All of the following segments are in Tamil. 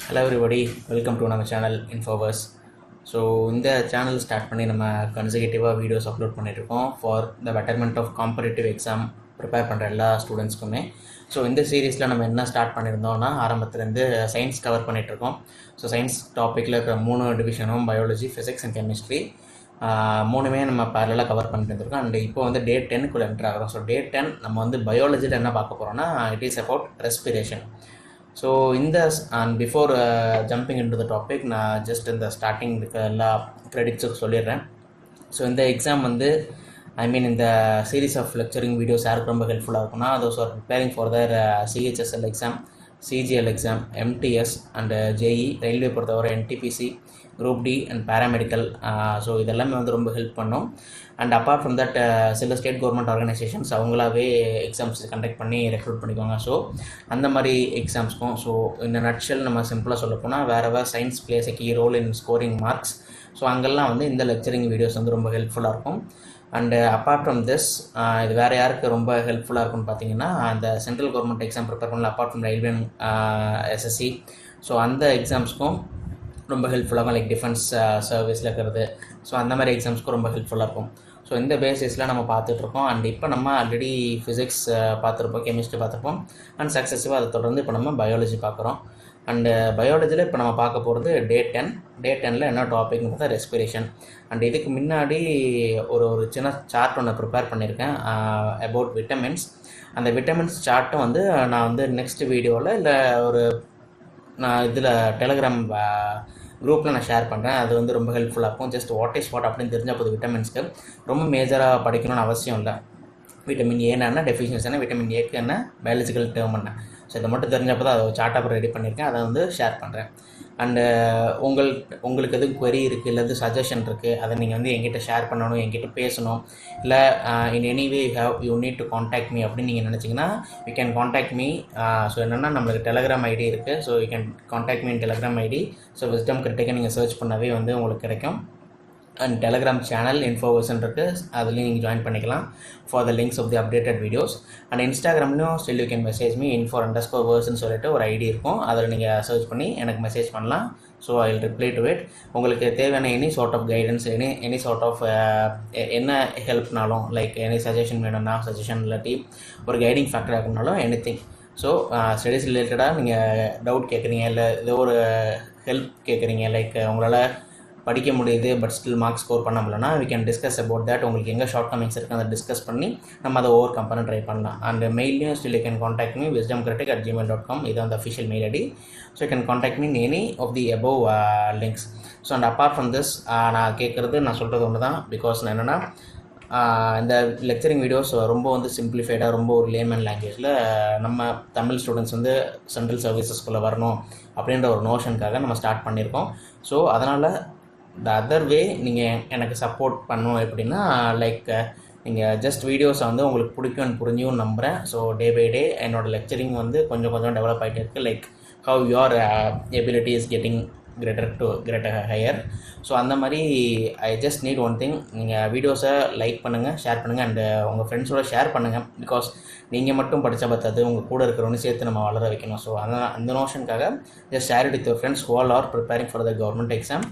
Hello everybody, welcome to நம்ம சேனல் Infovers. ஸோ இந்த சேனல் ஸ்டார்ட் பண்ணி நம்ம கன்சர்வேட்டிவாக வீடியோஸ் அப்லோட் பண்ணியிருக்கோம் for the betterment of competitive exam prepare பண்ணுற எல்லா ஸ்டூடெண்ட்ஸ்க்குமே. ஸோ இந்த சீரீஸில் நம்ம என்ன ஸ்டார்ட் பண்ணியிருந்தோம்னா ஆரம்பத்துலேருந்து சயின்ஸ் கவர் பண்ணிகிட்ருக்கோம். ஸோ சயின்ஸ் டாப்பிக்கில் இருக்கிற 3 டிவிஷனும் பயாலஜி, ஃபிசிக்ஸ் அண்ட் கெமிஸ்ட்ரி மூணுமே நம்ம பேரலாக கவர் பண்ணிட்டு இருந்திருக்கோம். அண்ட் இப்போ வந்து டே 10க்குள்ளே என்ட்ரு ஆகிறோம். ஸோ டே 10 நம்ம வந்து பயாலஜியில் என்ன பார்க்க போகிறோம்னா it is about respiration. So இந்த and before jumping into the topic நான் ஜஸ்ட் இந்த ஸ்டார்டிங் இருக்க எல்லா க்ரெடிட்ஸுக்கு சொல்லிடுறேன். ஸோ இந்த எக்ஸாம் வந்து இந்த சீரீஸ் ஆஃப் லெக்சரிங் வீடியோஸ் யாருக்கு ரொம்ப ஹெல்ப்ஃபுல்லாக இருக்கும்னா those are preparing for their CHSL exam, CGL exam, MTS and JE, railway பொறுத்தவரை NTPC, group D and paramedical. So இதெல்லாமே வந்து ரொம்ப ஹெல்ப் பண்ணும். அண்ட் அப்பார்ட் ஃப்ரம் தட் சில ஸ்டேட் கவர்மெண்ட் ஆர்கனைசேஷன்ஸ் அவங்களாவே எக்ஸாம்ஸ் கண்டக்ட் பண்ணி ரெக்ரூட் பண்ணிக்குவாங்க. ஸோ அந்த மாதிரி எக்ஸாம்ஸ்க்கும் ஸோ இந்த நட்ஷல் நம்ம சிம்பிளாக சொல்ல போனால் வேறு science place key role in scoring marks. So அங்கெல்லாம் வந்து இந்த லெக்சரிங் வீடியோஸ் வந்து ரொம்ப ஹெல்ப்ஃபுல்லாக இருக்கும். அண்டு அப்பார்ட் ஃப்ரம் திஸ் இது வேறு யாருக்கு ரொம்ப ஹெல்ப்ஃபுல்லாக இருக்கும்னு பார்த்தீங்கன்னா அந்த சென்ட்ரல் கவர்மெண்ட் எக்ஸாம் ப்ரிப்பேர் பண்ணல apart from railway, SSC. So அந்த எக்ஸாம்ஸ்க்கும் ரொம்ப ஹெல்ப்ஃபுல்லாகும். லைக் டிஃபென்ஸ் சர்வீஸில் இருக்கிறது. ஸோ அந்த மாதிரி எக்ஸாம்ஸ்க்கும் ரொம்ப ஹெல்ப்ஃபுல்லாக இருக்கும். ஸோ இந்த பேசிஸில் நம்ம பார்த்துட்ருக்கோம். அண்ட் இப்போ நம்ம ஆல்ரெடி ஃபிசிக்ஸ் பார்த்துருப்போம், கெமிஸ்ட்ரி பார்த்துருப்போம். அண்ட் சக்ஸஸிவாக அதை தொடர்ந்து இப்போ நம்ம பயாலஜி பார்க்குறோம். அண்டு பயாலஜியில் இப்போ நம்ம பார்க்க போகிறது டே 10. டே 10ல் என்ன டாபிக்னு பார்த்தா ரெஸ்பிரேஷன். அண்ட் இதுக்கு முன்னாடி ஒரு சின்ன சார்ட் ஒன்று ப்ரிப்பேர் பண்ணியிருக்கேன் அபவுட் விட்டமின்ஸ். அந்த விட்டமின்ஸ் சார்ட்டும் வந்து நான் வந்து நெக்ஸ்ட் வீடியோவில் இல்லை நான் இதில் டெலகிராம் குரூப்பில் நான் ஷேர் பண்ணுறேன். அது வந்து ரொம்ப ஹெல்ப்ஃபுல்லாக இருக்கும். ஜஸ்ட் வாட் இஸ் வாட் அப்படின்னு தெரிஞ்சால் போது விட்டமின்ஸ்க்கு ரொம்ப மேஜராக படிக்கணும்னு அவசியம் இல்லை. விட்டமின் ஏன்னா டெஃபிஷியன்சி என்ன, விட்டமின் ஏக்கு என்ன, பயாலஜிக்கல் டேர்ம் என்ன. ஸோ இதை மட்டும் தெரிஞ்சப்போ தான் அதை சார்ட்டாக ரெடி பண்ணியிருக்கேன். அதை வந்து ஷேர் பண்ணுறேன். அண்டு உங்களுக்கு எதுவும் query இருக்குது இல்லை எது சஜஷன் இருக்குது, அதை நீங்கள் வந்து என்கிட்ட ஷேர் பண்ணணும், என்கிட்ட பேசணும், இல்லை in any way you need to contact me அப்படின்னு நீங்கள் நினச்சிங்கன்னா you can contact me. So என்னென்னா நம்மளுக்கு டெலகிராம் ஐடி இருக்குது. So you can contact me in Telegram ID. So wisdom கிரிட்டிக்கை நீங்கள் சர்ச் பண்ணவே வந்து உங்களுக்கு கிடைக்கும். அண்ட் டெலகிராம் சேனல் இன்ஃபோவர்ஸ்ன்னு இருக்குது, அதுலேயும் நீங்கள் ஜாயின் பண்ணிக்கலாம் for the links of the updated videos. And இன்ஸ்டாகிராம்லையும் still you can message me info_verse சொல்லிட்டு ஒரு ஐடி இருக்கும். அதில் நீங்கள் சர்ச் பண்ணி எனக்கு மெசேஜ் பண்ணலாம். So I will reply to it. உங்களுக்கு தேவையான any sort of guidance, any sort of என்ன ஹெல்ப்னாலும், லைக் எனி சஜஷன் வேணும்னா சஜஷன், இல்லாட்டி ஒரு கைடிங் ஃபேக்டர் ஆகணும்னாலும் எனிதிங். ஸோ ஸ்டடீஸ் ரிலேட்டடாக நீங்கள் டவுட் கேட்குறீங்க, இல்லை ஏதோ ஒரு ஹெல்ப் கேட்குறீங்க, லைக் உங்களால் படிக்க முடியுது பட் ஸ்டில் மார்க்ஸ் ஸ்கோர் பண்ண முடியலன்னா we can discuss about that. உங்களுக்கு எங்கே ஷார்ட் கமிங்ஸ் இருக்குது அதை டிஸ்கஸ் பண்ணி நம்ம அதை ஓவர் கம் பண்ண ட்ரை பண்ணலாம். அண்ட் மெயிலையும் still you can contact me wisdomcritic@gmail.com. இது அந்த official mail ID. So you can contact me in any of the above links. So and apart from this நான் சொல்கிறது ஒன்று தான். பிகாஸ் நான் என்னென்னா இந்த லெக்சரிங் வீடியோஸ் ரொம்ப வந்து சிம்பிளிஃபைடாக ரொம்ப ஒரு லேமன் லாங்குவேஜில் நம்ம தமிழ் ஸ்டூடெண்ட்ஸ் வந்து சென்ட்ரல் சர்வீசஸ்குள்ளே வரணும் அப்படின்ற ஒரு நோஷனுக்காக நம்ம ஸ்டார்ட் பண்ணியிருக்கோம். ஸோ அதனால் த அதர் வே நீங்கள் எனக்கு சப்போர்ட் பண்ணணும் எப்படின்னா லைக் நீங்கள் ஜஸ்ட் வீடியோஸை வந்து உங்களுக்கு பிடிக்கும்னு புரிஞ்சும் நம்புகிறேன். ஸோ டே பை டே என்னோடய லெக்சரிங் வந்து கொஞ்சம் டெவலப் ஆகிட்டே இருக்குது. Like how your ability is getting greater higher. So அந்த மாதிரி I just need one thing, நீங்கள் வீடியோஸை லைக் பண்ணுங்கள், ஷேர் பண்ணுங்கள், அண்டு உங்கள் ஃப்ரெண்ட்ஸோட ஷேர் பண்ணுங்கள். பிகாஸ் நீங்கள் மட்டும் படித்தா பார்த்தாது, உங்கள் கூட இருக்கிறவனு சேர்த்து நம்ம வளர வைக்கணும். ஸோ அந்த நோஷனுக்காக just share it with your friends who all are preparing for the government exam.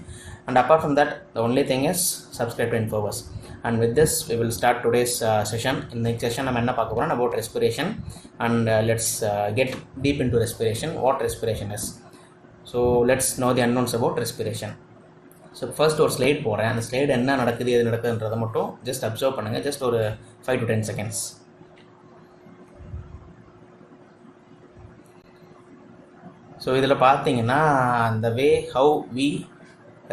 And apart from that, the only thing is subscribe to Infovers. And with this, we will start today's session. In the next session, I'm going to talk about respiration. And let's get deep into respiration, what respiration is. So let's know the unknowns about respiration. So first ஒரு ஸ்லைட் போடுறேன். அந்த ஸ்லைடு என்ன நடக்குது எது நடக்குதுன்றதை மட்டும் ஜஸ்ட் அப்சர்வ் பண்ணுங்கள். ஜஸ்ட் ஒரு 5 to 10 seconds. ஸோ இதில் பார்த்தீங்கன்னா அந்த வே ஹவு வி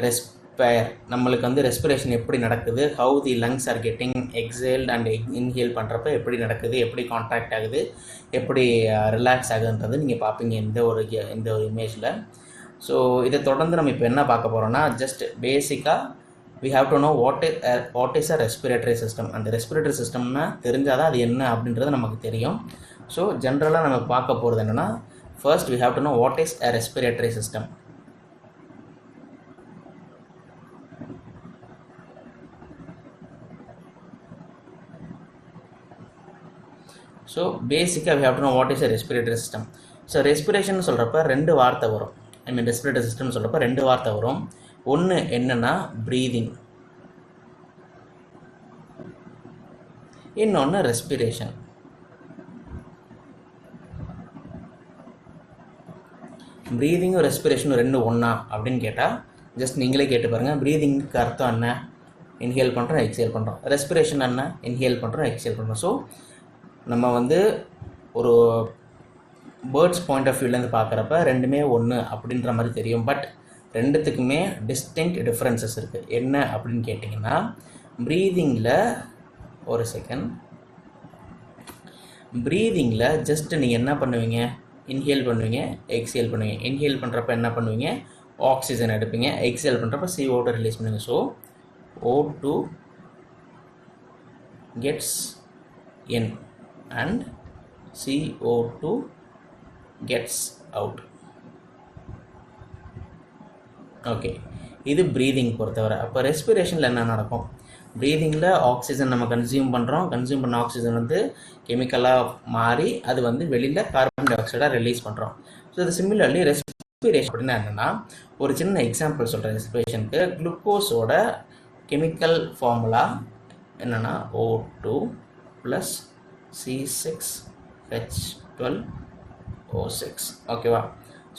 ரெஸ்பயர், நம்மளுக்கு வந்து ரெஸ்பிரேஷன் எப்படி நடக்குது, how the lungs are getting exhaled and inhale பண்ணுறப்ப எப்படி நடக்குது, எப்படி கான்ட்ராக்ட் ஆகுது, எப்படி ரிலாக்ஸ் ஆகுதுன்றது நீங்கள் பார்ப்பீங்க இந்த ஒரு இமேஜில். ஸோ இதை தொடர்ந்து நம்ம இப்போ என்ன பார்க்க போகிறோம்னா ஜஸ்ட் பேசிக்காக we have to know what is a respiratory system. அந்த ரெஸ்பிரேட்டரி சிஸ்டம்னா தெரிஞ்சால் தான் அது என்ன அப்படின்றது நமக்கு தெரியும். ஸோ ஜென்ரலாக நம்ம பார்க்க போகிறது என்னென்னா first we have to know what is a respiratory system. So பேசிக்காக we have to know what is a respiratory system. So respiration சொல்கிறப்ப 2 வார்த்தை வரும். ஐ மீன் ரெஸ்பிரேட்டரி சிஸ்டம் சொல்கிறப்ப 2 வார்த்தை வரும். ஒன்று என்னென்னா ப்ரீதிங், இன்னொன்று ரெஸ்பிரேஷன். ப்ரீதிங்கும் ரெஸ்பிரேஷனும் 2 ஒன்றா அப்படின்னு கேட்டால் ஜஸ்ட் நீங்களே கேட்டு பாருங்கள். ப்ரீதிங்க்கு அர்த்தம் என்ன? இன்ஹேல் பண்ணுறோம், எக்ஸேல் பண்ணுறோம். ரெஸ்பிரேஷன் என்ன? இன்ஹேல் பண்ணுறோம், எக்ஸேல் பண்ணுறோம். ஸோ நம்ம வந்து ஒரு பேர்ட்ஸ் பாயிண்ட் ஆஃப் வியூலேருந்து பார்க்குறப்ப ரெண்டுமே ஒன்று அப்படின்ற மாதிரி தெரியும். பட் ரெண்டுத்துக்குமே டிஸ்டிங்க்ட் டிஃப்ரென்சஸ் இருக்குது. என்ன அப்படின்னு கேட்டிங்கன்னா, ப்ரீதிங்கில் ஒரு செகண்ட், ப்ரீதிங்கில் ஜஸ்ட் நீங்கள் என்ன பண்ணுவீங்க? இன்ஹேல் பண்ணுவீங்க, எக்ஸேல் பண்ணுவீங்க. இன்ஹேல் பண்ணுறப்ப என்ன பண்ணுவீங்க? ஆக்சிஜன் எடுப்பீங்க. எக்ஸேல் பண்ணுறப்ப CO2 ரிலீஸ் பண்ணுவீங்க. So O2 gets in and CO2 gets out. Okay, இது ப்ரீதிங் பொறுத்தவரை. அப்போ ரெஸ்பிரேஷனில் என்ன நடக்கும்? ப்ரீதிங்கில் ஆக்சிஜன் நம்ம கன்சியூம் பண்ணுறோம். கன்சியூம் பண்ண ஆக்சிஜன் வந்து கெமிக்கலாக மாறி அது வந்து வெளியில் கார்பன் டை ஆக்சைடாக ரிலீஸ் பண்ணுறோம். ஸோ இது சிமிலர்லி ரெஸ்பிரேஷன் அப்படின்னா என்னென்னா, ஒரு சின்ன எக்ஸாம்பிள் சொல்கிறேன். ரெஸ்பிரேஷனுக்கு குளுக்கோஸோட கெமிக்கல் ஃபார்முலா என்னென்னா O2 + C6H12O6. ஓகேவா?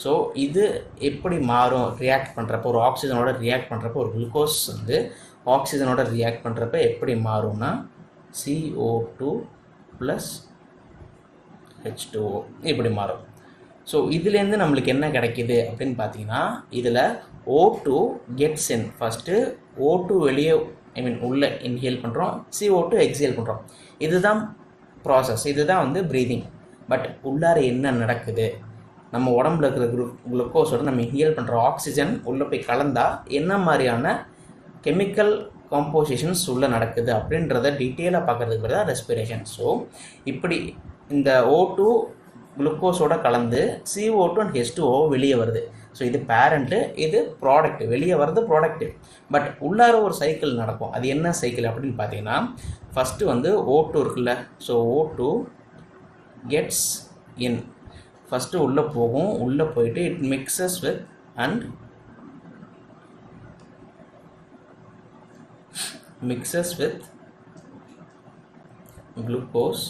ஸோ இது எப்படி மாறும் ரியாக்ட் பண்ணுறப்போ? ஒரு ஆக்சிஜனோட ரியாக்ட் பண்ணுறப்போ, ஒரு குளுக்கோஸ் வந்து ஆக்சிஜனோட ரியாக்ட் பண்ணுறப்ப எப்படி மாறும்னா CO2 + H2O இப்படி மாறும். ஸோ இதுலேருந்து நம்மளுக்கு என்ன கிடைக்கிது அப்படின்னு பார்த்தீங்கன்னா, இதில் O2 gets in. First O2 வெளியே, ஐ மீன் உள்ளே இன்ஹேல் பண்ணுறோம், CO2 எக்ஸேல் பண்ணுறோம். இதுதான் ப்ராசஸ், இதுதான் வந்து ப்ரீதிங். பட் உள்ளார என்ன நடக்குது? நம்ம உடம்புல இருக்கிற குளுக்கோஸோட நம்ம இன்ஹேல் பண்ணுற ஆக்சிஜன் உள்ளே போய் கலந்தால் என்ன மாதிரியான கெமிக்கல் காம்போசிஷன்ஸ் உள்ளே நடக்குது அப்படின்றத டீட்டெயிலாக பார்க்குறதுக்கு பேர் தான் ரெஸ்பிரேஷன். ஸோ இப்படி இந்த O2 குளுக்கோஸோட கலந்து CO2 அண்ட் H2O வெளியே வருது. ஸோ இது பேரண்ட்டு, இது ப்ராடக்ட். வெளியே வர்றது ப்ராடக்ட்டு. பட் உள்ளார ஒரு சைக்கிள் நடக்கும். அது என்ன சைக்கிள் அப்படின்னு பார்த்தீங்கன்னா, ஃபஸ்ட்டு வந்து O2 இருக்குல்ல, ஸோ O2 கெட்ஸ் இன். ஃபஸ்ட்டு உள்ளே போகும். உள்ளே போயிட்டு it mixes with and mixes with glucose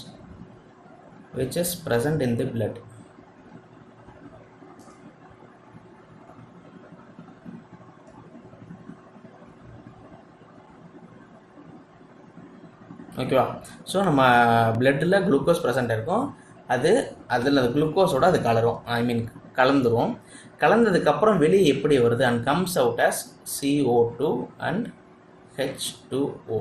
which is present in the blood. ஓகேவா? ஸோ நம்ம பிளட்டில் குளுக்கோஸ் ப்ரெசென்ட் இருக்கும். அதில் குளுக்கோஸோட அது கலரும், ஐ மீன் கலந்துரும். கலந்ததுக்கப்புறம் வெளியே எப்படி வருது? And comes out as CO2 and H2O.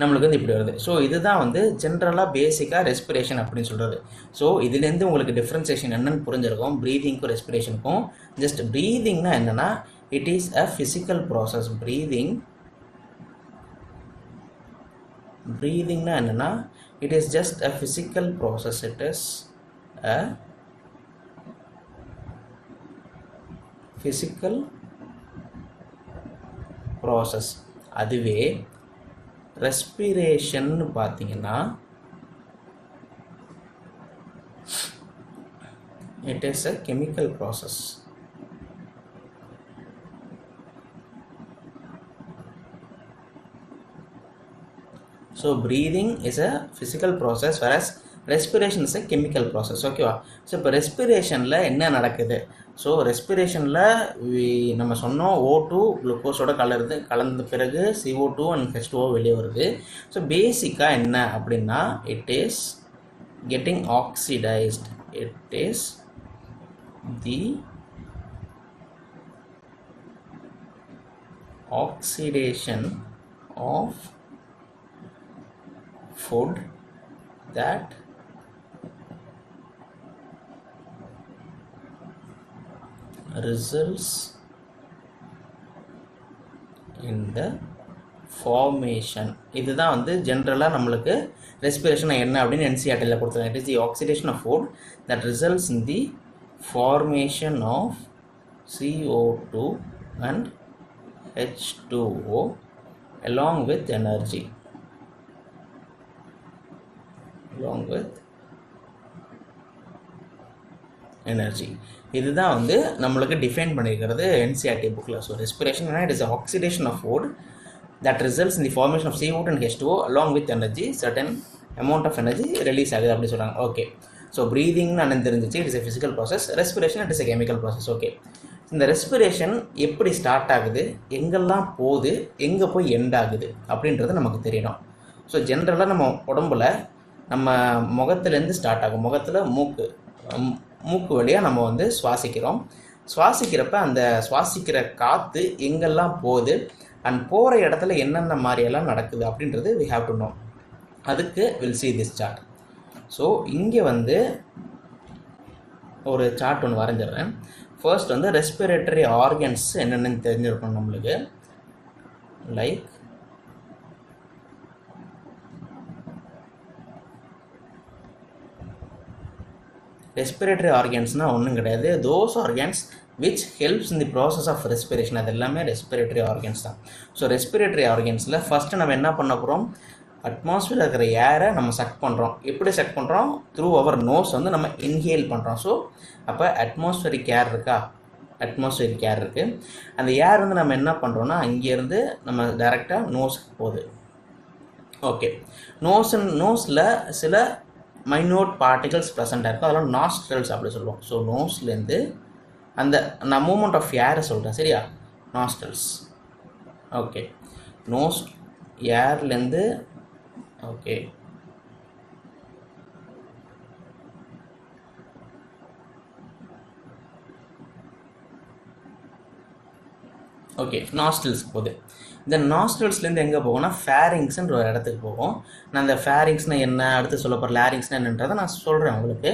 நம்மளுக்கு வந்து இப்படி வருது. ஸோ இதுதான் வந்து ஜென்ரலாக பேசிக்காக ரெஸ்பிரேஷன் அப்படின்னு சொல்கிறது. ஸோ இதுலேருந்து உங்களுக்கு டிஃப்ரென்சியேஷன் என்னென்னு புரிஞ்சிருக்கும் ப்ரீதிங்க்கும் ரெஸ்பிரேஷனுக்கும். ஜஸ்ட் ப்ரீதிங்னா என்னென்னா, it is a physical process. ப்ரீதிங்னா என்னென்னா, it is just a physical process. It is a physical process. அதுவே ரெஸ்பிரேஷன் பார்த்தீங்கன்னா, it is a chemical process. So breathing is a physical process, whereas respiration is a chemical process. ஓகேவா? ஸோ இப்போ ரெஸ்பிரேஷனில் என்ன நடக்குது? ஸோ ரெஸ்பிரேஷனில் நம்ம சொன்னோம் O2 குளுக்கோஸோட கலந்த பிறகு CO2 அண்ட் H2O வெளியே வருது. ஸோ பேசிக்காக என்ன அப்படின்னா, it is getting oxidised. It is the oxidation of food that results in the formation. இதுதான் வந்து ஜென்ரலாக நம்மளுக்கு ரெஸ்பிரேஷன் என்ன அப்படின்னு NCERTல கொடுத்துருக்காங்க. It is the oxidation of food that results in the formation of CO2 and H2O along with energy. Energy. இதுதான் வந்து நம்மளுக்கு டிஃபைன் பண்ணியிருக்கிறது என்சிஆர்டி புக்கில். So respiration it is oxidation of food that results in the formation of CO2 and H2O along with energy, certain amount of energy release ஆகுது அப்படி சொல்கிறாங்க. ஓகே, ஸோ ப்ரீதிங்னு அண்ணன் தெரிஞ்சிச்சு, it is a physical process. Respiration it is a chemical process. Okay, இந்த ரெஸ்பிரேஷன் எப்படி ஸ்டார்ட் ஆகுது, எங்கெல்லாம் போகுது, எங்கே போய் எண்ட் ஆகுது அப்படின்றது நமக்கு தெரியணும். ஸோ ஜென்ரலாக நம்ம உடம்புல நம்ம முகத்துலேருந்து ஸ்டார்ட் ஆகும். முகத்தில் மூக்கு வழியாக நம்ம வந்து சுவாசிக்கிறோம். சுவாசிக்கிறப்ப அந்த சுவாசிக்கிற காற்று எங்கெல்லாம் போகுது அண்ட் போகிற இடத்துல என்னென்ன மாதிரியெல்லாம் நடக்குது அப்படின்றது we have to know. அதுக்கு will see this chart. So இங்கே வந்து ஒரு சார்ட் ஒன்று வரைஞ்சிடுறேன். ஃபர்ஸ்ட் வந்து ரெஸ்பிரேட்டரி ஆர்கன்ஸ் என்னென்னு தெரிஞ்சிருக்கணும் நம்மளுக்கு. லைக் ரெஸ்பிரேட்டரி ஆர்கன்ஸ்னால் ஒன்றும் கிடையாது, those organs which helps in the process of respiration. அது எல்லாமே ரெஸ்பிரேட்டரி ஆர்கன்ஸ் தான். ஸோ ரெஸ்பிரேட்டரி ஆர்கன்ஸில் ஃபஸ்ட்டு நம்ம என்ன பண்ண போகிறோம், அட்மாஸ்பியரில் இருக்கிற ஏரை நம்ம சக் பண்ணுறோம். எப்படி சக் பண்ணுறோம், த்ரூ அவர் நோஸ் வந்து நம்ம இன்ஹேல் பண்ணுறோம். ஸோ அப்போ அட்மாஸ்பியரிக் ஏர் இருக்கா, அட்மாஸ்பியரிக் ஏர் இருக்குது. அந்த ஏர் வந்து நம்ம என்ன பண்ணுறோன்னா அங்கேருந்து நம்ம டைரெக்டாக நோஸுக்கு போகுது. ஓகே, நோஸில் சில மைன்யூட் பார்ட்டிகல்ஸ் ப்ரெசென்ட்டாக இருக்கும், அதெல்லாம் நாஸ்ட்ரல்ஸ் அப்படி சொல்லுவோம். ஸோ நோஸ்லேருந்து அந்த நான் மூமெண்ட் ஆஃப் ஏரை சொல்கிறேன், சரியா, நாஸ்ட்ரல்ஸ். ஓகே, நோஸ் ஏர்லேருந்து ஓகே ஓகே நாஸ்ட்ரல்ஸ்க்கு போகுது. இந்த நாஸ்ட்ரல்ஸ்லேருந்து எங்கே போகும்னா ஃபேரிங்ஸ்ன்ற ஒரு இடத்துக்கு போகும். நான் அந்த ஃபேரிங்ஸ்னால் என்ன, அடுத்து சொல்ல போகிற லேரிங்ஸ்னால் என்னன்றதை நான் சொல்கிறேன் உங்களுக்கு.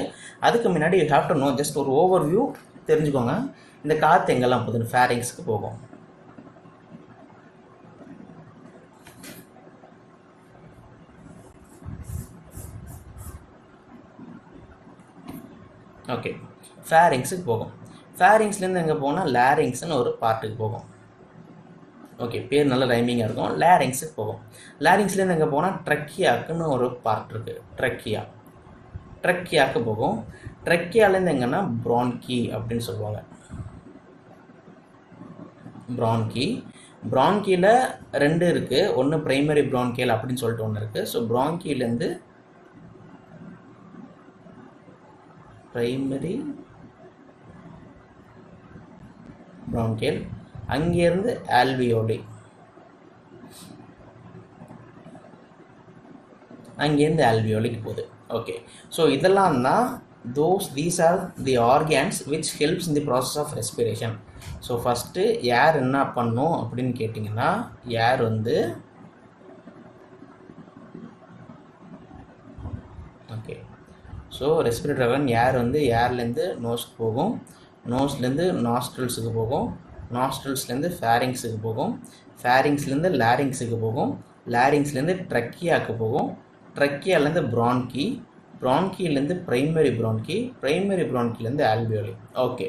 அதுக்கு முன்னாடி you have to know, just ஒரு ஓவர் வியூ தெரிஞ்சுக்கோங்க. இந்த காற்று எங்கெல்லாம் போகுதுன்னு ஃபேரிங்ஸ்க்கு போகும். ஓகே, ஃபேரிங்ஸுக்கு போகும். ஃபேரிங்ஸ்லேருந்து எங்கே போகும்னா லேரிங்ஸ்னு ஒரு பார்ட்டுக்கு போகும். ஓகே, பேர் நல்ல ரைமிங்காக இருக்கும். லேரிங்ஸுக்கு போகும். லேரிங்ஸ்லேருந்து எங்கே போனால் ட்ரக்கியாக்குன்னு ஒரு பார்ட் இருக்குது, ட்ரக்கியாக்கு போகும். ட்ரக்கியாலேருந்து எங்கன்னா ப்ரான்கி அப்படின்னு சொல்லுவாங்க. ப்ரான்கியில் 2 இருக்குது. ஒன்று ப்ரைமரி ப்ரான்கியல் அப்படின்னு சொல்லிட்டு ஒன்று இருக்குது. ஸோ ப்ரான்கிலேருந்து ப்ரைமரி ப்ரான்கியல், அங்கேருந்து ஆல்வியோலி, அங்கேருந்து ஆல்வியோலிக்கு போகுது. ஓகே, ஸோ இதெல்லாம் தான் these are the organs which helps in the process of respiration. So first ஏர் என்ன பண்ணும் அப்படின்னு கேட்டிங்கன்னா, ஏர் வந்து ஓகே, ஸோ ரெஸ்பிரேட்டரி ஆர்கன் ஏர் வந்து ஏர்லேருந்து நோஸ்க்கு போகும், நோஸ்லேருந்து நாஸ்ட்ரல்ஸுக்கு போகும், நாஸ்ட்ரல்ஸ்லேருந்து ஃபேரிங்ஸுக்கு போகும், ஃபேரிங்ஸ்லேருந்து லேரிங்ஸுக்கு போகும், லேரிங்ஸ்லேருந்து ட்ரக்கியாவுக்கு போகும், ட்ரக்கியாலேருந்து ப்ரான்கி, ப்ரான்கிலேருந்து ப்ரைமரி ப்ரான்கி, ப்ரைமரி ப்ரான்கிலேருந்து ஆல்வியோலி. ஓகே,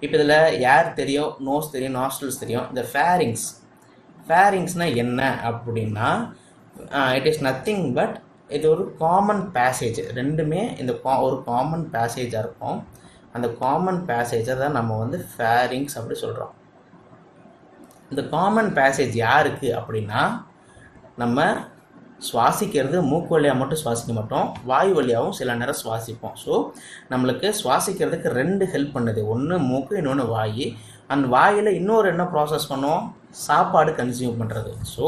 இப்போ இதில் ஏர் தெரியும், நோஸ் தெரியும், நாஸ்ட்ரல்ஸ் தெரியும். இந்த ஃபேரிங்ஸ்னால் என்ன அப்படின்னா, இட் இஸ் நத்திங் பட் இது ஒரு காமன் பேசேஜ். ரெண்டுமே இந்த ஒரு காமன் பேசேஜாக இருக்கும். அந்த காமன் பேசேஜை தான் நம்ம வந்து ஃபேரிங்ஸ் அப்படி சொல்கிறோம். இந்த காமன் பேசேஜ் யாருக்கு அப்படின்னா, நம்ம சுவாசிக்கிறது மூக்கு வழியாக மட்டும் சுவாசிக்க மாட்டோம், வாயு வழியாகவும் சில நேரம் சுவாசிப்போம். ஸோ நம்மளுக்கு சுவாசிக்கிறதுக்கு 2 ஹெல்ப் பண்ணுது, ஒன்று மூக்கு, இன்னொன்று வாய். அந்த வாயில் இன்னொரு என்ன ப்ராசஸ் பண்ணுவோம், சாப்பாடு கன்சியூம் பண்ணுறது. So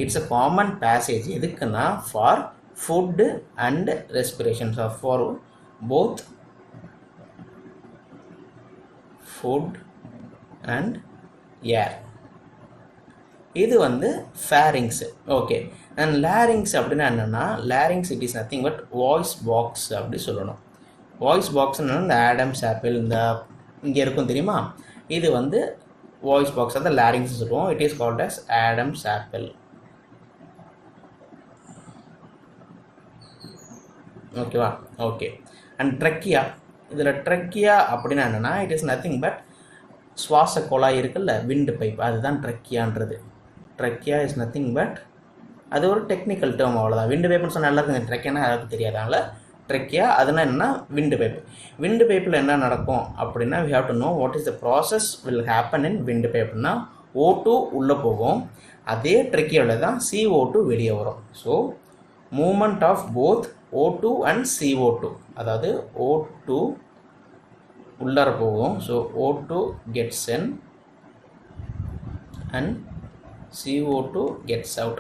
it's a common passage. எதுக்குன்னா for food and respiration, for both food and air. இது வந்து ஃபேரிங்ஸு. ஓகே, அண்ட் லேரிங்ஸ் அப்படின்னா என்னென்னா, larynx it is nothing but voice box அப்படி சொல்லணும். வாய்ஸ் பாக்ஸ்ன்னு இந்த ஆடம்ஸ் ஆப்பிள் இந்த இங்கே இருக்கும் தெரியுமா, இது வந்து வாய்ஸ் பாக்ஸ், அந்த லேரிங்ஸ் சொல்லுவோம். It is called as Adam's apple. ஓகேவா? ஓகே, அண்ட் ட்ரக்கியா, இதில் ட்ரக்கியா அப்படின்னா என்னென்னா, இட் இஸ் நத்திங் பட் சுவாச குழாய் இருக்குல்ல, விண்டு பைப், அதுதான் ட்ரக்கியான்றது. ட்ரக்கியா இஸ் நத்திங் பட் அது ஒரு டெக்னிக்கல் டேர்ம், அவ்வளோதான். விண்டு பைப்னு சொன்னால் எல்லாருக்கும் ட்ரக்கியானா யாருக்கும் தெரியாது, அதனால் ட்ரெக்கியா அதுனா என்ன விண்டு பைப். விண்டு பைப்பில் என்ன நடக்கும் அப்படின்னா we have to know what is the process will happen in wind பைப்னா O2 உள்ளே போகும், அதே ட்ரெக்கியாவில் தான் CO2 வெளியே வரும். So movement of both O2 and CO2, அதாவது O2 உள்ளார போகும், so O2 gets in and CO2 gets out.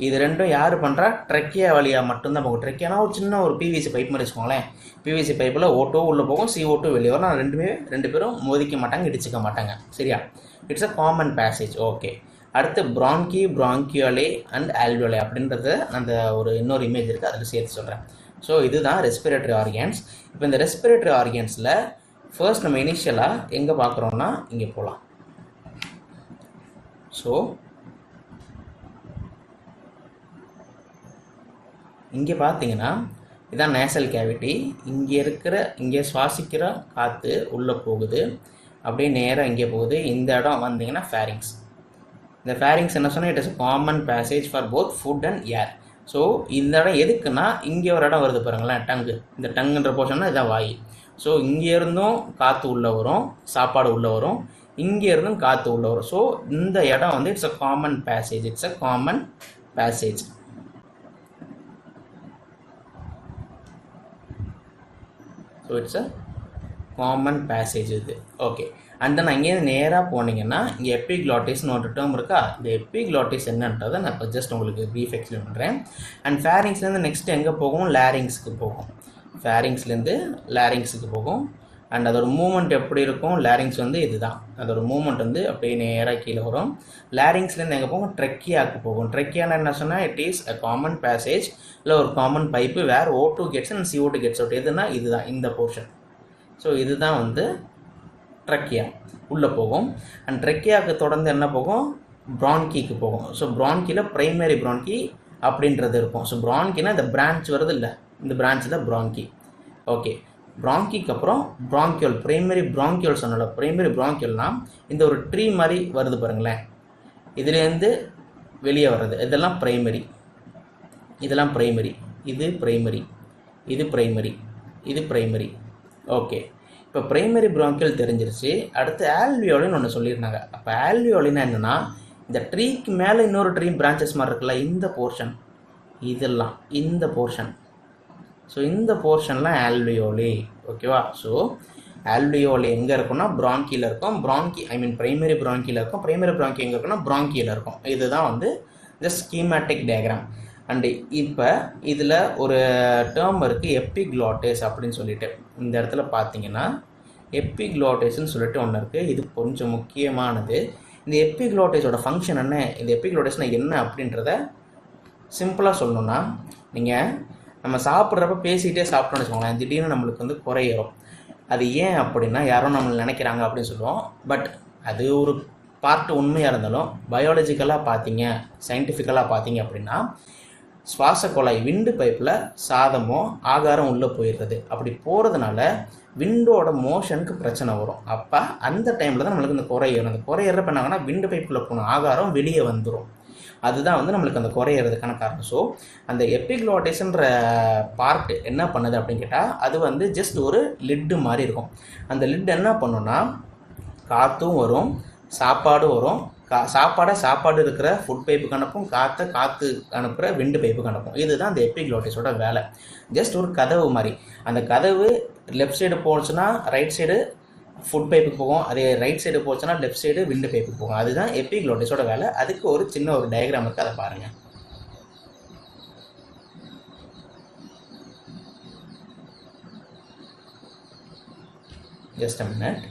இது ரெண்டும் யார் பண்ணுறா? ட்ரெக்கியா வழியாக மட்டும்தான் போகும். ட்ரெக்கியானா ஒரு சின்ன ஒரு பிவிசி பைப் மாதிரி வச்சுக்கோங்களேன். பிவிசி பைப்பில் O2 உள்ளே போகும், CO2 வெளியே வரும். ஆனால் ரெண்டு பேரும் மோதிக்க மாட்டாங்க, இடிச்சிக்க மாட்டாங்க. சரியா? It's a common passage. Okay, அடுத்து பிராங்கி, பிராங்கியோலே அண்ட் ஆல்வியோலே அப்படின்றது அந்த ஒரு இன்னொரு இமேஜ் இருக்குது, அதில் சேர்த்து சொல்கிறேன். ஸோ இதுதான் ரெஸ்பிரேட்டரி ஆர்கன்ஸ். இப்போ இந்த ரெஸ்பிரேட்டரி ஆர்கன்ஸில் ஃபர்ஸ்ட் நம்ம இனிஷியலாக எங்கே பார்க்குறோன்னா இங்கே போகலாம். ஸோ இங்கே பார்த்தீங்கன்னா இதான் நேசல் கேவிட்டி. இங்கே சுவாசிக்கிற காற்று உள்ளே போகுது, அப்படியே நேராக இங்கே போகுது. இந்த இடம் வந்தீங்கன்னா ஃபேரிங்ஸ். இந்த ஃபேரிங்ஸ் என்ன சொன்னால் it is common passage for both food and air. So இந்த இடம் எதுக்குன்னா இங்கே ஒரு இடம் வருது பாருங்களேன், டங்கு. இந்த டங்குன்ற போர்ஷன்னா இதான் வாய். ஸோ இங்கேருந்தும் காற்று உள்ளே வரும், சாப்பாடு உள்ளே வரும், இங்கேருந்தும் காற்று உள்ளே வரும். ஸோ இந்த இடம் வந்து it's a common passage. It's a common passage. So it's a common passage இது. ஓகே, அண்ட் தென் அங்கேருந்து நேராக போனீங்கன்னா இங்கே எப்பிக்ளாட்டிஸ்னு ஒரு டேர்ம் இருக்கா. இந்த எப்பிக்ளாட்டிஸ் என்னன்றதை நான் இப்போ ஜஸ்ட் உங்களுக்கு ப்ரீஃப் எக்ஸ்பிளைன் பண்ணுறேன். அண்ட் ஃபேரிங்ஸ்லேருந்து நெக்ஸ்ட் எங்கே போகும்? லேரிங்ஸுக்கு போகும். ஃபேரிங்ஸ்லேருந்து லேரிங்ஸுக்கு போகும். அண்ட் அதோட மூமெண்ட் எப்படி இருக்கும்? லேரிங்ஸ் வந்து இதுதான், அதோட மூமெண்ட் வந்து அப்படியே நேராக கீழே வரும். லேரிங்ஸ்லேருந்து எங்கே போகும்? ட்ரெக்கியாவுக்கு போகும். ட்ரெக்கியானா என்ன சொன்னால் it is a common passage, இல்லை ஒரு common pipe where O2 gets and CO2 gets out. எதுனா இதுதான் இந்த போர்ஷன். ஸோ இதுதான் வந்து ட்ரெக்கியா உள்ளே போகும். அண்ட் ட்ரெக்கியாவுக்கு தொடர்ந்து என்ன போகும்? பிரான்கிக்கு போகும். ஸோ பிரான்கியில் பிரைமரி பிரான்கி அப்படின்றது இருக்கும். ஸோ பிரான்கினா இந்த பிரான்ச் வருது இல்லை, இந்த பிரான்ச் தான் பிரான்கி. ஓகே, பிராங்கிக்கு அப்புறம் பிராங்கியோல், பிரைமரி பிராங்கியோல் சொன்னல. பிரைமரி பிராங்கியோல்னா இந்த ஒரு ட்ரீ மாதிரி வருது பாருங்களேன், இதுலேருந்து வெளியே வர்றது இதெல்லாம் பிரைமரி. இதெல்லாம் பிரைமரி, இது பிரைமரி, இது பிரைமரி, இது பிரைமரி. ஓகே, இப்போ பிரைமரி பிராங்கியல் தெரிஞ்சிருச்சு. அடுத்து ஆல்வியோலின்னு ஒன்று சொல்லியிருந்தாங்க. அப்போ ஆல்வியோலின்னா என்னென்னா இந்த ட்ரீக்கு மேலே இன்னொரு ட்ரீ பிரான்ச்சஸ் மாதிரி இருக்குல்ல, இந்த போர்ஷன், இதெல்லாம் இந்த போர்ஷன். ஸோ இந்த போர்ஷன்லாம் ஆல்வியோலி. ஓகேவா? ஸோ ஆல்வியோலி எங்கே இருக்குன்னா பிராங்கியில் இருக்கும். பிரைமரி பிராங்கியில் இருக்கும். பிரைமரி பிராங்கி எங்கே இருக்குன்னா பிராங்கியில் இருக்கும். இதுதான் வந்து இந்த ஸ்கீமேட்டிக் டயக்ராம். அண்டு இப்போ இதில் ஒரு டேர்ம் இருக்குது எப்பிக்ளாட்டிஸ் அப்படின்னு சொல்லிட்டு. இந்த இடத்துல பார்த்தீங்கன்னா எப்பிக்ளாட்டிஸ்ன்னு சொல்லிட்டு ஒன்று இருக்குது. இது கொஞ்சம் முக்கியமானது. இந்த எப்பிக்ளாட்டிஸோட ஃபங்க்ஷன் என்ன, இந்த எப்பிக்ளாட்டிஸ்னால் என்ன அப்படின்றத சிம்பிளாக சொல்லணுன்னா, நீங்கள் நம்ம சாப்பிட்றப்ப பேசிகிட்டே சாப்பிட்டோன்னு வச்சுக்கோங்களேன், திடீர்னு நம்மளுக்கு வந்து குறையிறோம். அது ஏன் அப்படின்னா யாரோ நம்மளை நினைக்கிறாங்க அப்படின்னு சொல்லுவோம். பட் அது ஒரு பார்ட் உண்மையாக இருந்தாலும் பயாலஜிக்கலாக பார்த்தீங்க, சயின்டிஃபிக்கலாக பார்த்தீங்க அப்படின்னா சுவாச குழாய் விண்டு பைப்பில் சாதமோ ஆகாரம் உள்ளே போயிடுறது. அப்படி போகிறதுனால விண்டோட மோஷனுக்கு பிரச்சனை வரும். அப்போ அந்த டைமில் தான் நம்மளுக்கு இந்த குறையிறோம். அந்த குறையிறப்ப என்னாங்கன்னா விண்டு பைப்பில் போன ஆகாரம் வெளியே வந்துடும். அதுதான் வந்து நம்மளுக்கு அந்த குறையிறதுக்கான காரணம். ஸோ அந்த எப்பிக்ளாட்டிஸ்ன்ற பார்ட் என்ன பண்ணுது அப்படின்னு கேட்டால், அது வந்து ஜஸ்ட் ஒரு லிட்டு மாதிரி இருக்கும். அந்த லிட் என்ன பண்ணுன்னா காற்றும் வரும், சாப்பாடும் வரும். சாப்பாடு இருக்கிற ஃபுட் பைப்புக்கு அனுப்பும், காற்று அனுப்புகிற விண்டு பைப்புக்கு அனுப்பும். இதுதான் அந்த எப்பிக்ளாட்டிஸோட வேலை. ஜஸ்ட் ஒரு கதவு மாதிரி. அந்த கதவு லெஃப்ட் சைடு போச்சுன்னா ரைட் சைடு ஃபுட் பைப்புக்கு போகும், அதே ரைட் சைடு போச்சுன்னா லெஃப்ட் சைடு விண்டு பைப்புக்கு போகும். அதுதான் எப்பிக்ளாட்டிஸோட வேலை. அதுக்கு ஒரு சின்ன ஒரு டயக்ராம் இருக்குது, அதை பாருங்கள். Just a minute.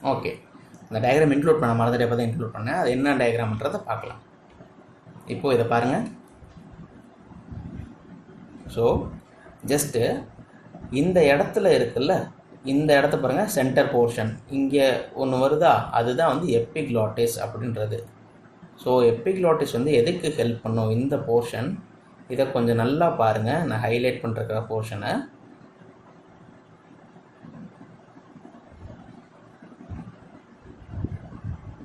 ஓகே, இந்த டயக்ராம் இன்க்ளூட் பண்ண மறந்துட்டே தான் இன்க்ளூட் பண்ணேன். அது என்ன டயக்ராம்ன்றதை பார்க்கலாம். இப்போது இதை பாருங்கள். ஸோ ஜஸ்ட்டு இந்த இடத்துல இருக்குல்ல, இந்த இடத்த பாருங்கள், சென்டர் போர்ஷன் இங்கே ஒன்று வருதா, அதுதான் வந்து எபிக்ளாட்டிஸ் அப்படின்றது. ஸோ எபிக்ளாட்டிஸ் வந்து எதுக்கு ஹெல்ப் பண்ணும், இந்த போர்ஷன். இதை கொஞ்சம் நல்லா பாருங்கள், நான் ஹைலைட் பண்ணுற போர்ஷனை.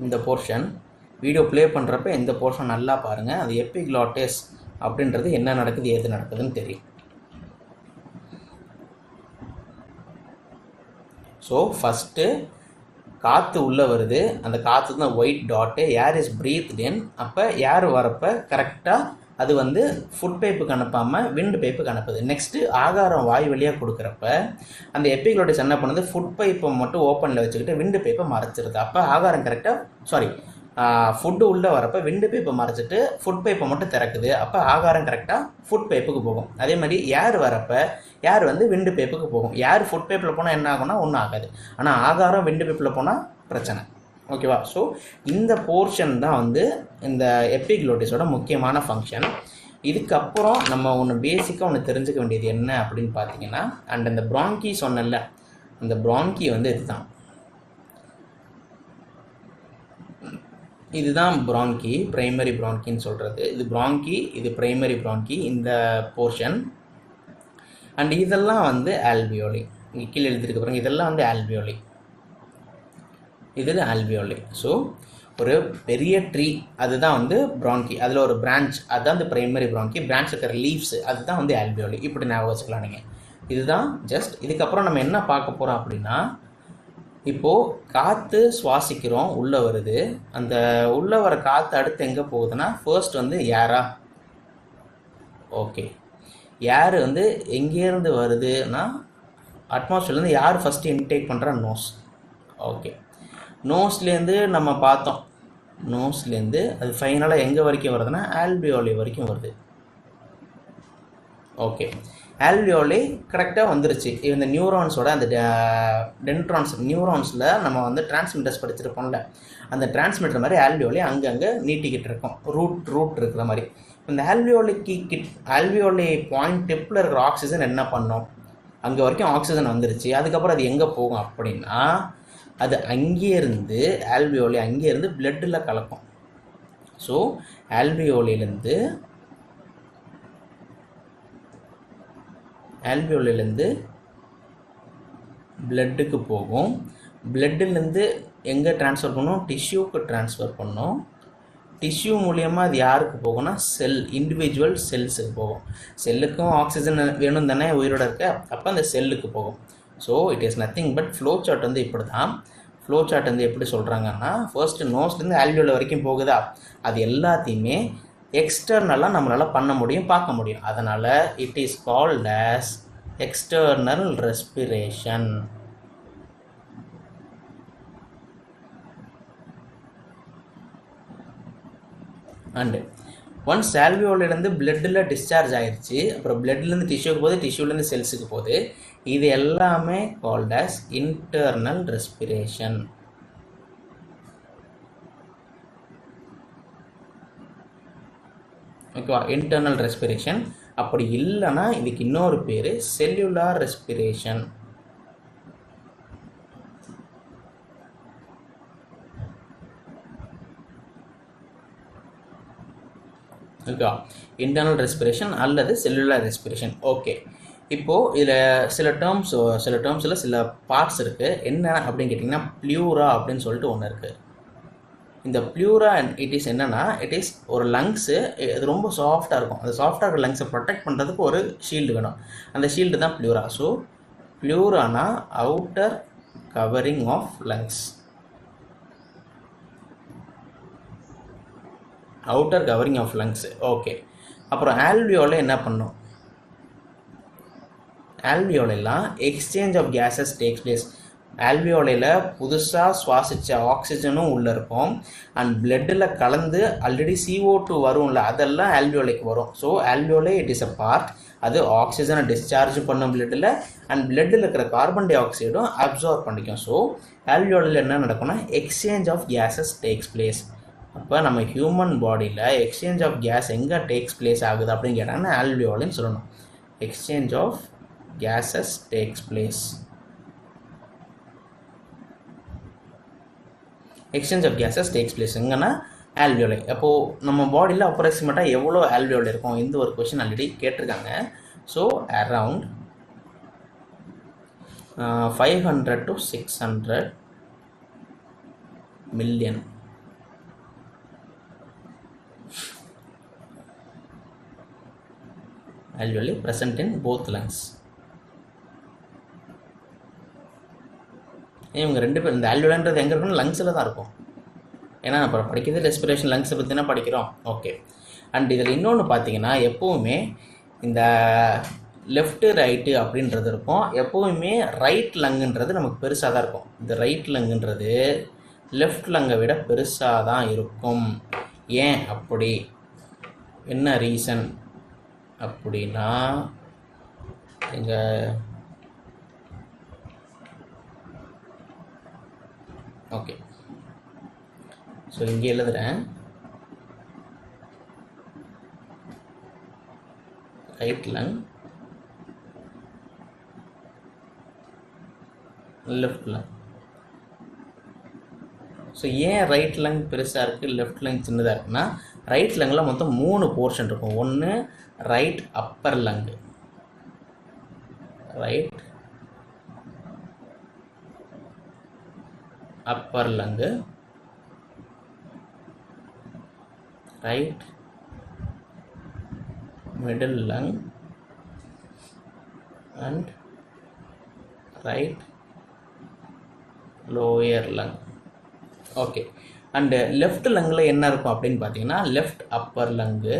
இந்த போர்ஷன் வீடியோ ப்ளே பண்ணுறப்ப இந்த போர்ஷன் நல்லா பாருங்கள். அது எபிக்ளாட்டிஸ் அப்படின்றது என்ன நடக்குது ஏது நடக்குதுன்னு தெரியும். ஸோ ஃபஸ்ட்டு காற்று உள்ளே வருது, அந்த காற்று தான் ஒயிட் டாட்டு, ஏர் இஸ் பிரீத் இன். அப்போ ஏர் வரப்போ கரெக்டாக அது வந்து ஃபுட் பைப்புக்கு அனுப்பாமல் விண்டு பைப்புக்கு அனுப்புது. நெக்ஸ்ட்டு ஆகாரம் வாய் வழியாக கொடுக்குறப்ப அந்த எபிக்ளாட்டிஸ் என்ன பண்ணுது, ஃபுட் பைப்பை மட்டும் ஓப்பனில் வச்சுக்கிட்டு விண்டு பைப்பை மறைச்சிருது. அப்போ ஆகாரம் ஃபுட்டு உள்ளே வரப்போ விண்டு பைப்பை மறைச்சிட்டு ஃபுட் பைப்பை மட்டும் திறக்குது. அப்போ ஆகாரம் கரெக்டாக ஃபுட் பைப்புக்கு போகும். அதே மாதிரி ஏர் வரப்போ ஏர் வந்து விண்டு பைப்புக்கு போகும். ஏர் ஃபுட் பைப்பில் போனால் என்ன ஆகும்னா ஒன்றும் ஆகாது, ஆனால் ஆகாரம் விண்டு பைப்பில் போனால் பிரச்சனை. ஓகேவா? ஸோ இந்த போர்ஷன் தான் வந்து இந்த எபிக்ளாட்டிஸோட முக்கியமான ஃபங்க்ஷன். இதுக்கப்புறம் நம்ம ஒன்று பேசிக்காக ஒன்று தெரிஞ்சுக்க வேண்டியது என்ன அப்படின்னு பார்த்தீங்கன்னா, அண்ட் இந்த ப்ராங்கி சொன்னல, அந்த ப்ராங்கி வந்து இதுதான் ப்ராங்கி, பிரைமரி ப்ராங்கின்னு சொல்கிறது. இது ப்ராங்கி, இது பிரைமரி ப்ராங்கி, இந்த போர்ஷன். அண்ட் இதெல்லாம் வந்து ஆல்வியோலி. இங்கே கீழே எழுதிருக்க பாருங்க, இதெல்லாம் வந்து ஆல்வியோலி, இதில் ஆல்வியோலி. ஸோ ஒரு பெரிய ட்ரீ அதுதான் வந்து ப்ராங்கி, அதில் ஒரு பிரான்ச் அதுதான் வந்து பிரைமரி ப்ராங்கி, பிரான்ச் இருக்கிற லீவ்ஸ் அதுதான் வந்து ஆல்வியோலி. இப்படி ஞாபகம் வச்சுக்கலாம் நீங்கள். இதுதான் ஜஸ்ட். இதுக்கப்புறம் நம்ம என்ன பார்க்க போகிறோம் அப்படின்னா, இப்போது காற்று சுவாசிக்கிறோம், உள்ளே வருது. அந்த உள்ளே வர காற்று அடுத்து எங்கே போகுதுன்னா, ஃபர்ஸ்ட் வந்து ஏரா. ஓகே, ஏர் வந்து எங்கேருந்து வருதுன்னா அட்மாஸ்பியர்லேருந்து யார் ஃபஸ்ட்டு இன்டேக் பண்ணுறா, நோஸ். ஓகே, நோஸ்லேருந்து நம்ம பார்த்தோம், நோஸ்லேருந்து அது ஃபைனலாக எங்கே வரைக்கும் வருதுன்னா ஆல்வியோலி வரைக்கும் வருது. ஓகே, ஆல்வியோலி கரெக்டாக வந்துருச்சு. இந்த நியூரான்ஸோட அந்த டென்ட்ரான்ஸ் நியூரான்ஸில் நம்ம வந்து டிரான்ஸ்மிட்டர்ஸ் படிச்சிருப்போம்ல, அந்த டிரான்ஸ்மிட்டர் மாதிரி ஆல்வியோலி அங்கங்கே நீட்டிக்கிட்டு இருக்கோம், ரூட் இருக்கிற மாதிரி. இந்த ஆல்வியோலி பாயிண்ட் டிப்பில் இருக்கிற ஆக்சிஜன் என்ன பண்ணோம், அங்கே வரைக்கும் ஆக்சிஜன் வந்துருச்சு. அதுக்கப்புறம் அது எங்கே போகும் அப்படின்னா, அது அங்கேருந்து ஆல்வியோலி அங்கேருந்து பிளட்டில் கலக்கும். ஸோ ஆல்வியோலிலேருந்து பிளட்டுக்கு போகும். பிளட்டுலேருந்து எங்கே ட்ரான்ஸ்ஃபர் பண்ணணும், டிஷ்யூக்கு ட்ரான்ஸ்ஃபர் பண்ணணும். டிஷ்யூ மூலியமாக அது யாருக்கு போகும்னா செல், இண்டிவிஜுவல் செல்ஸுக்கு போகும். செல்லுக்கும் ஆக்சிஜன் வேணும் தானே உயிரோட இருக்க, அப்போ அந்த செல்லுக்கு போகும். So it is nothing but flow chart வந்து இப்படி தான். ஃப்ளோ சார்ட் வந்து எப்படி சொல்கிறாங்கன்னா, ஃபர்ஸ்ட்டு நோஸ்லேருந்து ஆல்வியோலி வரைக்கும் போகுதா, அது எல்லாத்தையுமே எக்ஸ்டர்னலாக நம்மளால் பண்ண முடியும், பார்க்க முடியும். அதனால் it is called as external respiration. And once ஆல்வியோலிலேருந்து பிளட்டில் டிஸ்சார்ஜ் ஆகிடுச்சு, அப்புறம் பிளட்லேருந்து டிஷ்யூக்கு போகுது, டிஷ்யூலேருந்து செல்ஸுக்கு போகுது. இது எல்லாமே கால்ட் ஆஸ் இன்டர்னல் ரெஸ்பிரேஷன். ஓகேவா? Internal respiration. அப்படி இல்லைன்னா இதுக்கு இன்னொரு பேர் செல்லுலார் ரெஸ்பிரேஷன். ஓகேவா? இன்டர்னல் ரெஸ்பிரேஷன் அல்லது செல்லுலார் ரெஸ்பிரேஷன். ஓகே, இப்போது இதில் சில டேர்ம்ஸில் சில பார்ட்ஸ் இருக்குது. என்ன அப்படின்னு கேட்டிங்கன்னா, ப்ளூரா அப்படின்னு சொல்லிட்டு ஒன்று இருக்குது. இந்த ப்ளூரா இட் இஸ் என்னென்னா, இட் இஸ் ஒரு லங்ஸு, இது ரொம்ப சாஃப்டாக இருக்கும். அந்த சாஃப்டாக இருக்கிற லங்ஸை ப்ரொடெக்ட் பண்ணுறதுக்கு ஒரு ஷீல்டு வேணும். அந்த ஷீல்டு தான் ப்ளூரா. ஸோ ப்ளூரானா outer covering of lungs, outer covering of lungs. Okay, அப்புறம் ஆல்வியோலை என்ன பண்ணும், ஆல்வியோலெல்லாம் exchange of gases takes place. ஆல்வியோலையில் புதுசாக சுவாசித்த ஆக்சிஜனும் உள்ளே இருக்கும், அண்ட் பிளட்டில் கலந்து ஆல்ரெடி CO2 வரும்ல, அதெல்லாம் ஆல்வியோலைக்கு வரும். So alveoli it is a part. அது ஆக்சிஜனை டிஸ்சார்ஜ் பண்ணும் பிளட்டில், அண்ட் பிளட்டில் இருக்கிற கார்பன் டை ஆக்சைடும் அப்சார்ப் பண்ணிக்கும். ஸோ ஆல்வியோலையில் என்ன நடக்கும்னா, exchange of gases takes place. அப்போ நம்ம ஹியூமன் பாடியில் எக்ஸ்சேஞ்ச் ஆஃப் கேஸ் எங்கே டேக்ஸ் பிளேஸ் ஆகுது அப்படின்னு கேட்டாங்கன்னா ஆல்வியோலைன்னு சொல்லணும். Exchange of gases takes place. Exchange of gases takes place எங்கன்னா alveoli. அப்போது நம்ம பாடியில் அப்ராக்சிமேட்டாக எவ்வளோ alveoli இருக்கும் இந்த ஒரு கொஷின் ஆல்ரெடி கேட்டிருக்காங்க. So around 500 to 600 million alveoli present in both lungs. இவங்க ரெண்டு பேர் இந்த ஆல்வியோலன்றது எங்கே இருக்குன்னு லங்ஸில் தான் இருக்கும். ஏன்னா அப்புறம் படிக்கிறது ரெஸ்பிரேஷன் லங்ஸை பற்றி தான் படிக்கிறோம். ஓகே. அண்ட் இதில் இன்னொன்று பார்த்தீங்கன்னா எப்போவுமே இந்த லெஃப்ட்டு ரைட்டு அப்படின்றது இருக்கும். எப்போவுமே ரைட் லங்குன்றது நமக்கு பெருசாக தான் இருக்கும். இந்த ரைட் லங்குன்றது லெஃப்ட் லங்கை விட பெருசாக தான் இருக்கும். ஏன் அப்படி, என்ன ரீசன் அப்படின்னா எங்கள் ஓகே. ஸோ இங்கே எழுதுகிறேன். Right lung, left lung. So ஏன் ரைட் லங் பெருசாக இருக்குது, லெஃப்ட் லங் சின்னதாக இருக்குன்னா, ரைட் லங்கில் மொத்தம் 3 போர்ஷன் இருக்கும். ஒன்று right upper lung, right upper lung, right middle lung and right lower lung. Okay. And left லங்கில் என்ன இருக்கும் அப்படின்னு பார்த்தீங்கன்னா, left upper lung,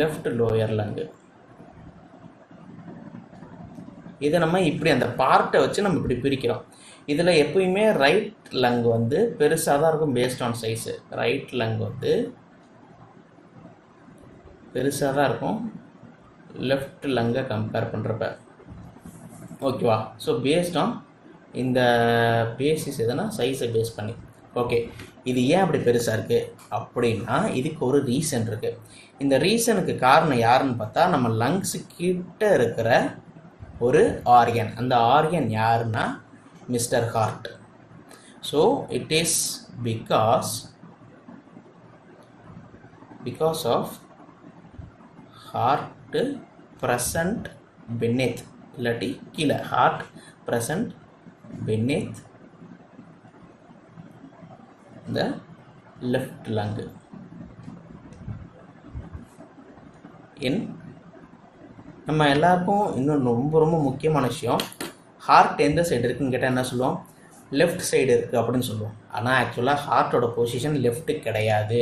left lower lung. இதை நம்ம இப்படி அந்த பார்ட்டை வச்சு நம்ம இப்படி பிரிக்கிறோம். இதில் எப்பயுமே ரைட் லங் வந்து பெருசாக தான் இருக்கும் based on size. Right lung வந்து பெருசாக தான் இருக்கும் லெஃப்ட் லங்கை கம்பேர் பண்ணுறப்ப. ஓகேவா? ஸோ பேஸ்ட் ஆன் இந்த பேசிஸ் எதுனா சைஸை பேஸ் பண்ணி. ஓகே. இது ஏன் அப்படி பெருசாக இருக்குது அப்படின்னா இதுக்கு ஒரு ரீசன் இருக்குது. இந்த ரீசனுக்கு காரணம் யாருன்னு பார்த்தா நம்ம லங்ஸு கிட்ட இருக்கிற ஒரு ஆர்கன். அந்த ஆர்கன் யாருன்னா mister heart. So it is because of heart present beneath, இல்லாட்டி கீழே heart present beneath the left lung in. நம்ம எல்லாருக்கும் இன்னும் ரொம்ப ரொம்ப முக்கியமான விஷயம், ஹார்ட் எந்த சைடு இருக்குன்னு கேட்டால் என்ன சொல்லுவோம், லெஃப்ட் சைடு இருக்குது அப்படின்னு சொல்லுவோம். ஆனால் ஆக்சுவலாக ஹார்ட்டோட பொசிஷன் லெஃப்ட்டு கிடையாது.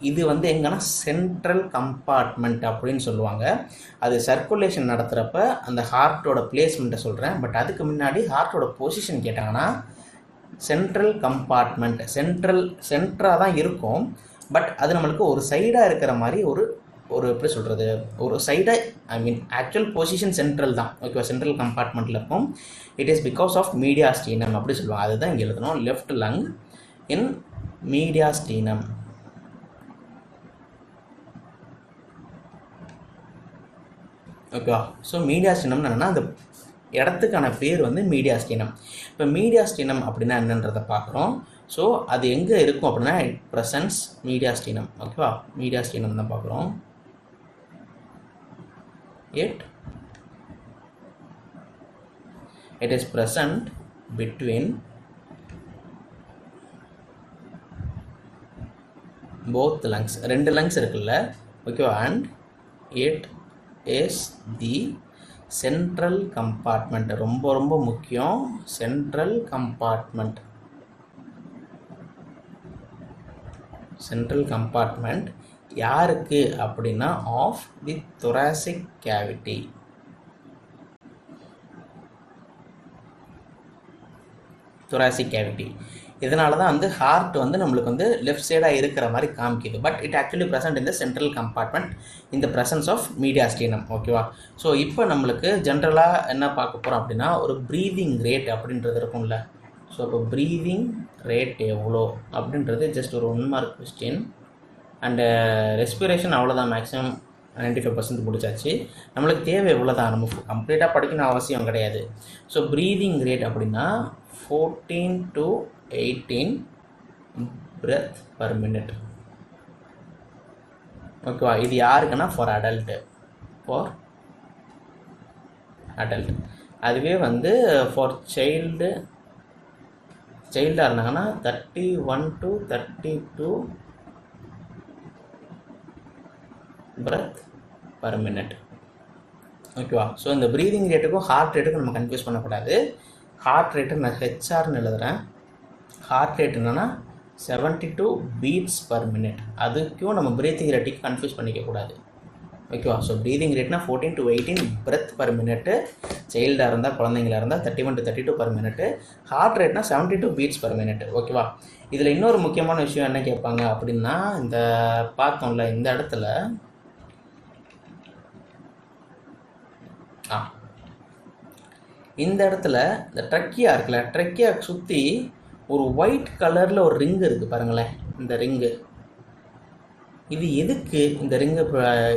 இது வந்து எங்கன்னா சென்ட்ரல் கம்பார்ட்மெண்ட் அப்படின்னு சொல்லுவாங்க. அது சர்க்குலேஷன் நடத்துகிறப்ப அந்த ஹார்ட்டோட பிளேஸ்மெண்ட்டை சொல்கிறேன். பட் அதுக்கு முன்னாடி ஹார்ட்டோட பொசிஷன் கேட்டாங்கன்னா சென்ட்ரல் கம்பார்ட்மெண்ட் சென்ட்ராக தான் இருக்கும். பட் அது நம்மளுக்கு ஒரு சைடாக இருக்கிற மாதிரி ஒரு எப்படி சொல்கிறது, ஒரு சைடாக, ஐ மீன் ஆக்சுவல் பொசிஷன் சென்ட்ரல் தான். ஓகேவா? சென்ட்ரல் கம்பார்ட்மெண்ட்டில் இருக்கும். இட் இஸ் பிகாஸ் ஆஃப் மீடியாஸ்டீனம் அப்படி சொல்லுவாங்க. அதுதான் இங்கே எழுதணும், லெஃப்ட் லங் இன் மீடியாஸ்டீனம். ஓகேவா? ஸோ மீடியாஸ்டீனம்னு என்னென்னா அந்த இடத்துக்கான பேர் வந்து மீடியாஸ்டீனம். இப்போ மீடியாஸ்டீனம் அப்படின்னா என்னன்றதை பார்க்குறோம். ஸோ அது எங்கே இருக்கும் அப்படின்னா இட் ப்ரெசன்ஸ் மீடியாஸ்டீனம். ஓகேவா? மீடியாஸ்டீனம் தான் பார்க்குறோம். It is present between both lungs. 2 lungs இருக்குல்ல, ஓகேவா? and it is the central compartment. ரொம்ப ரொம்ப முக்கியம், central compartment. central compartment யாருக்கு அப்படின்னா of the thoracic cavity. thoracic cavity. இதனால தான் வந்து ஹார்ட் வந்து நம்மளுக்கு வந்து லெஃப்ட் சைடாக இருக்கிற மாதிரி காமிக்குது. But it actually present in the central compartment in the presence of mediastinum. ஓகேவா? ஸோ இப்போ நம்மளுக்கு ஜென்ரலாக என்ன பார்க்க போகிறோம் அப்படின்னா ஒரு ப்ரீதிங் ரேட் அப்படின்றது இருக்கும்ல. ஸோ இப்போ ப்ரீதிங் ரேட் எவ்வளோ அப்படின்றது ஜஸ்ட் ஒரு 1 மார்க் கொஸ்டின். அண்டு ரெஸ்பிரேஷன் அவ்வளோதான், மேக்ஸிமம் 95% முடிச்சாச்சு. நம்மளுக்கு தேவை எவ்வளோ தான், நம்ம கம்ப்ளீட்டாக படிக்கணும் அவசியம் கிடையாது. ஸோ ப்ரீதிங் ரேட் அப்படின்னா 14 to 18 breath per minute. ஓகேவா? இது யாருக்குன்னா ஃபார் அடல்ட்டு, அதுவே வந்து ஃபார் சைல்டாக இருந்தாங்கன்னா 31 to 32 breath per minute. ஓகேவா? ஸோ இந்த ப்ரீதிங் ரேட்டுக்கும் ஹார்ட் ரேட்டுக்கும் நம்ம கன்ஃபியூஸ் பண்ணக்கூடாது. ஹார்ட் ரேட்டு நான் ஹெச்ஆர்னு எழுதுகிறேன். ஹார்ட் ரேட் என்னென்னா 72 beats per minute. அதுக்கும் நம்ம ப்ரீத்திங் ரேட்டுக்கு கன்ஃபியூஸ் பண்ணிக்கக்கூடாது. ஓகேவா? ஸோ ப்ரீதிங் ரேட்னா 14 to 18 breath per minute. சைல்டாக இருந்தால், குழந்தைங்களா இருந்தால் 31 to 32 per minute. ஹார்ட் ரேட்னா 72 beats per minute. ஓகேவா? இதில் இன்னொரு முக்கியமான விஷயம் என்ன கேட்பாங்க அப்படின்னா, இந்த பார்த்தோம்ல இந்த இடத்துல இந்த ட்ரக்கியா இருக்குல்ல, ட்ரக்கியா சுற்றி ஒரு ஒயிட் கலரில் ஒரு ரிங்கு இருக்குது பாருங்களேன். இந்த ரிங்கு, இது எதுக்கு இந்த ரிங்கு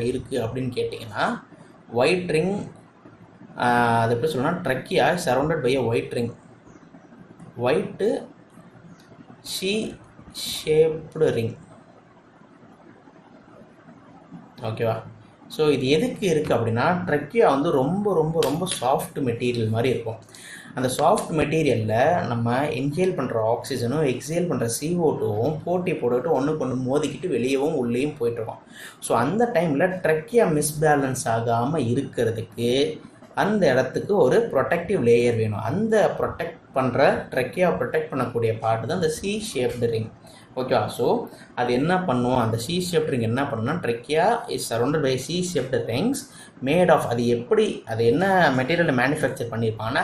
இருக்குது அப்படின்னு கேட்டிங்கன்னா, ஒயிட் ரிங், அது எப்படி சொல்லணும்னா, trachea surrounded by a white ring, white C shaped ring. ஓகேவா? ஸோ இது எதுக்கு இருக்குது அப்படின்னா, ட்ரக்கியா வந்து ரொம்ப ரொம்ப ரொம்ப சாஃப்ட் மெட்டீரியல் மாதிரி இருக்கும். அந்த சாஃப்ட் மெட்டீரியலில் நம்ம இன்ஹேல் பண்ணுற ஆக்சிஜனும் எக்ஸேல் பண்ணுற CO2வும் போட்டி போட்டுக்கிட்டு ஒன்றுக்கு ஒன்று மோதிக்கிட்டு வெளியவும் உள்ளேயும் போயிட்டுருக்கோம். ஸோ அந்த டைமில் ட்ரக்கியா மிஸ்பேலன்ஸ் ஆகாமல் இருக்கிறதுக்கு அந்த இடத்துக்கு ஒரு ப்ரொடெக்டிவ் லேயர் வேணும். அந்த ட்ரக்கியா ப்ரொடெக்ட் பண்ணக்கூடிய பார்ட் தான் இந்த சி ஷேப்டு ரிங். ஓகேவா? ஸோ அது என்ன பண்ணுவோம், அந்த சி ஷேப்டு ரிங் என்ன பண்ணுன்னா, trachea is surrounded by C shaped rings made of, அது என்ன மெட்டீரியலில் மேனுஃபேக்சர் பண்ணியிருப்பாங்கன்னா,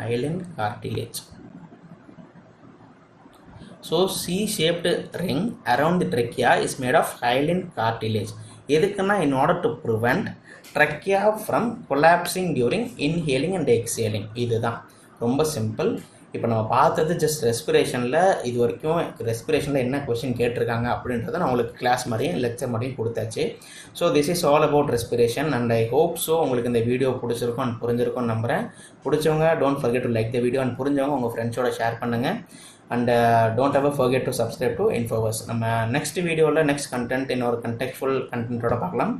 hyaline cartilage. So C shaped ring around the trachea is made of hyaline cartilage. எதுக்குன்னா, in order to prevent trachea from collapsing during inhaling and exhaling. இதுதான் ரொம்ப சிம்பிள். இப்போ நம்ம பார்த்தது ஜஸ்ட் ரெஸ்பிரேஷனில். இது வரைக்கும் ரெஸ்பிரேஷனில் என்ன கொஷின் கேட்டிருக்காங்க அப்படின்றத நான் உங்களுக்கு கிளாஸ் மாதிரியும் லெக்சர் மாதிரியும் கொடுத்தாச்சு. So this is all about respiration and I hope so உங்களுக்கு இந்த வீடியோ பிடிச்சிருக்கும் அண்ட் புரிஞ்சிருக்கும்னு நம்புகிறேன். பிடிச்சவங்க don't forget to like the video and புரிஞ்சவங்க உங்கள் ஃப்ரெண்ட்ஸோட ஷேர் பண்ணுங்கள். And don't ever forget to subscribe to Infovers. நம்ம நெக்ஸ்ட் வீடியோவில் நெக்ஸ்ட் கண்டென்ட் இன்னொரு கண்டெக்ட்ஃபுல் கண்டென்ட்டோட பார்க்கலாம்.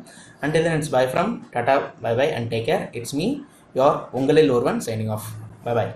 Until then, it's bye from Tata, bye bye and take care. It's me, your உங்களில் ஒருவன் signing off. Bye bye.